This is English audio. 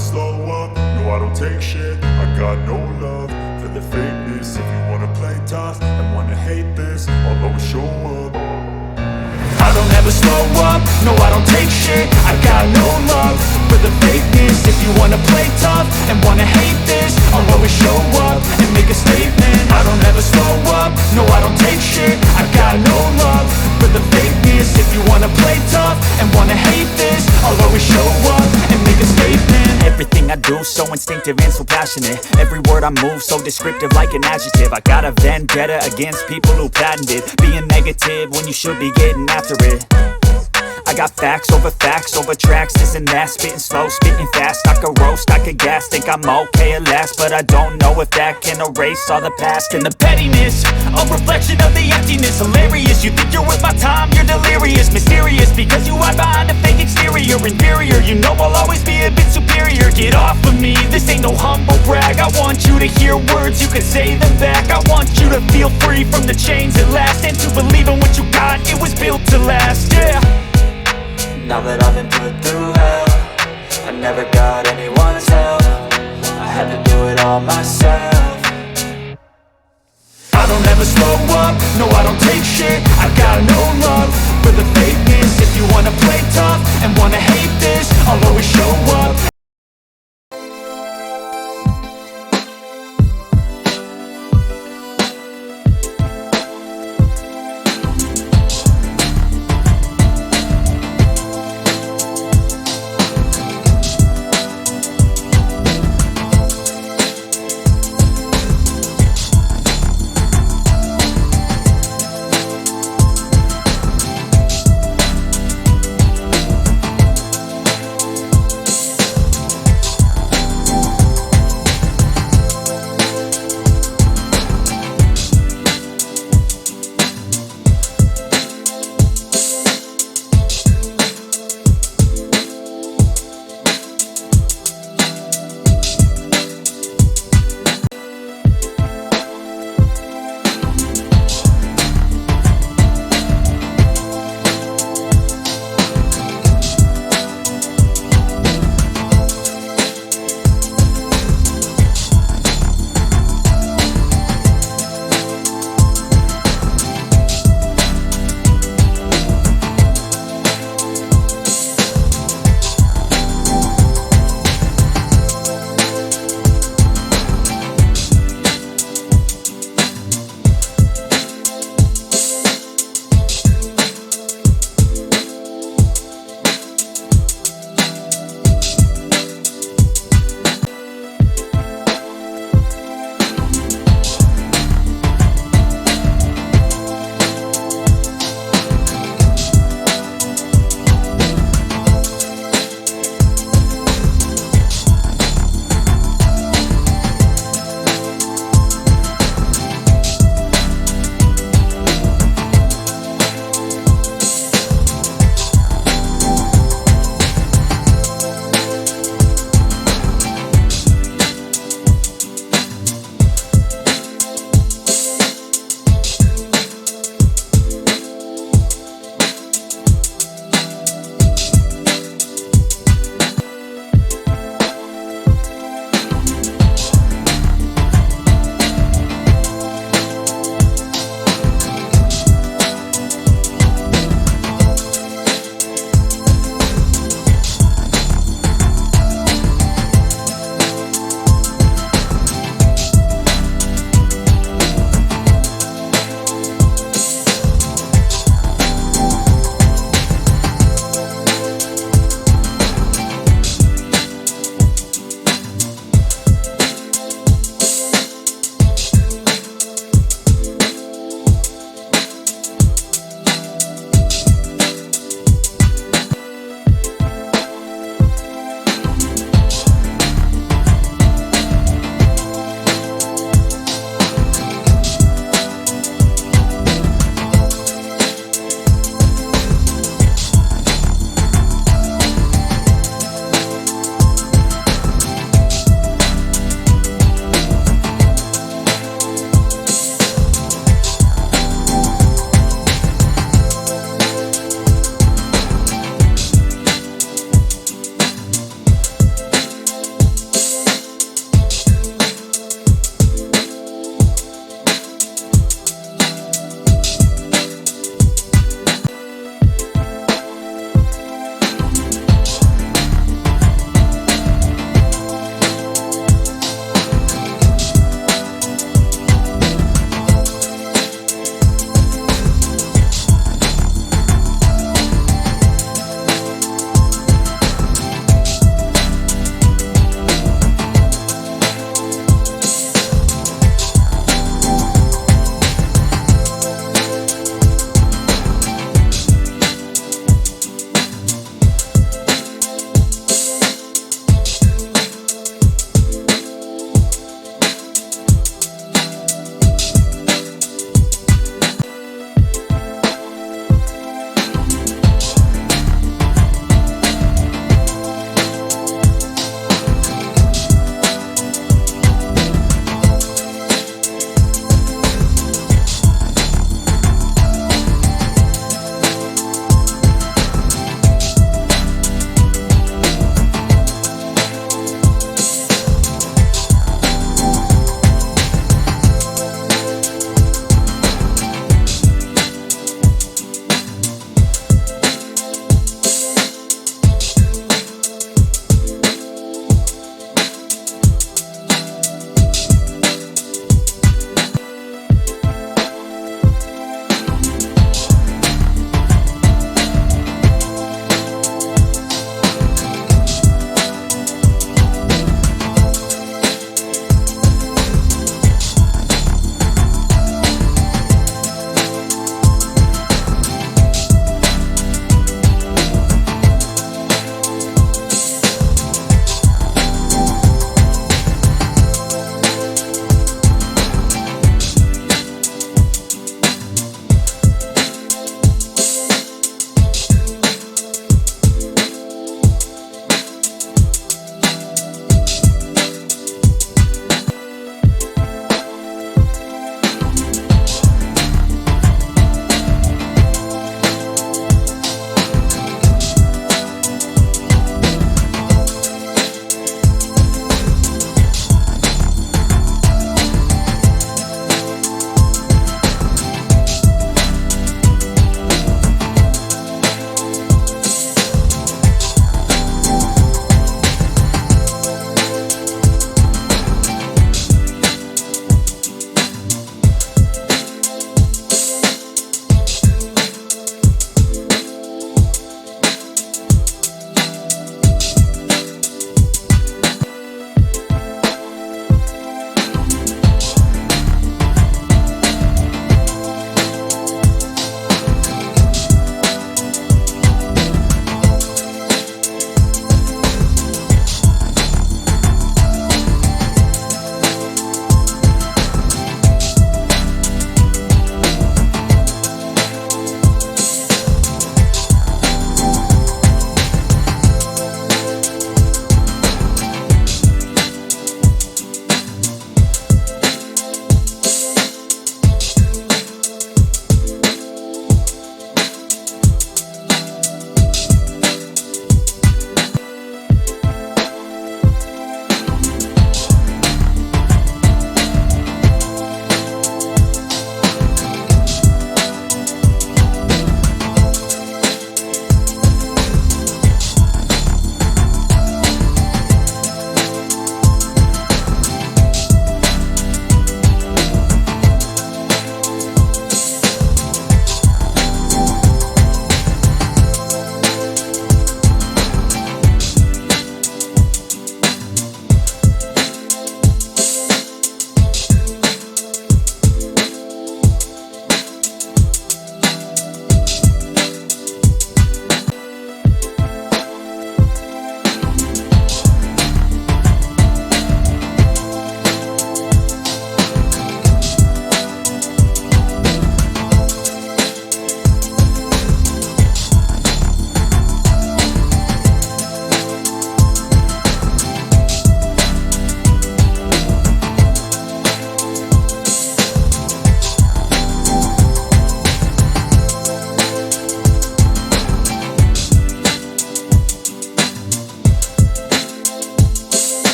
slow up, no I don't take shit. I got no love for the fakeness. If you wanna play tough and wanna hate this, I'll always show up. I don't ever slow up, no I don't take shit. I got no love for the fakeness. If you wanna play tough and wanna hate this, I'll always show up and make a statement. I don't ever slow up, no I don't take shit. I got no love for the fakeness. If you wanna play tough and wanna hate this, I'll always show up and make a statement. Everything I do so instinctive and so passionate. Every word I move so descriptive like an adjective. I got a vendetta against people who patented being negative when you should be getting after it. I got facts over tracks, this and that. Spitting slow, spitting fast. I could roast, I could gas. Think I'm okay at last, but I don't know if that can erase all the past. And the pettiness, a reflection of the emptiness. Hilarious, you think you're worth my time, you're delirious. Mysterious, because you hide behind a fake exterior. Inferior, you know I'll always be a bit superior. Get off of me, this ain't no humble brag. I want you to hear words, you can say them back. I want you to feel free from the chains at last, and to believe in what you got, it was built to last, yeah. Now that I've been put through hell, I never got anyone's help. I had to do it all myself.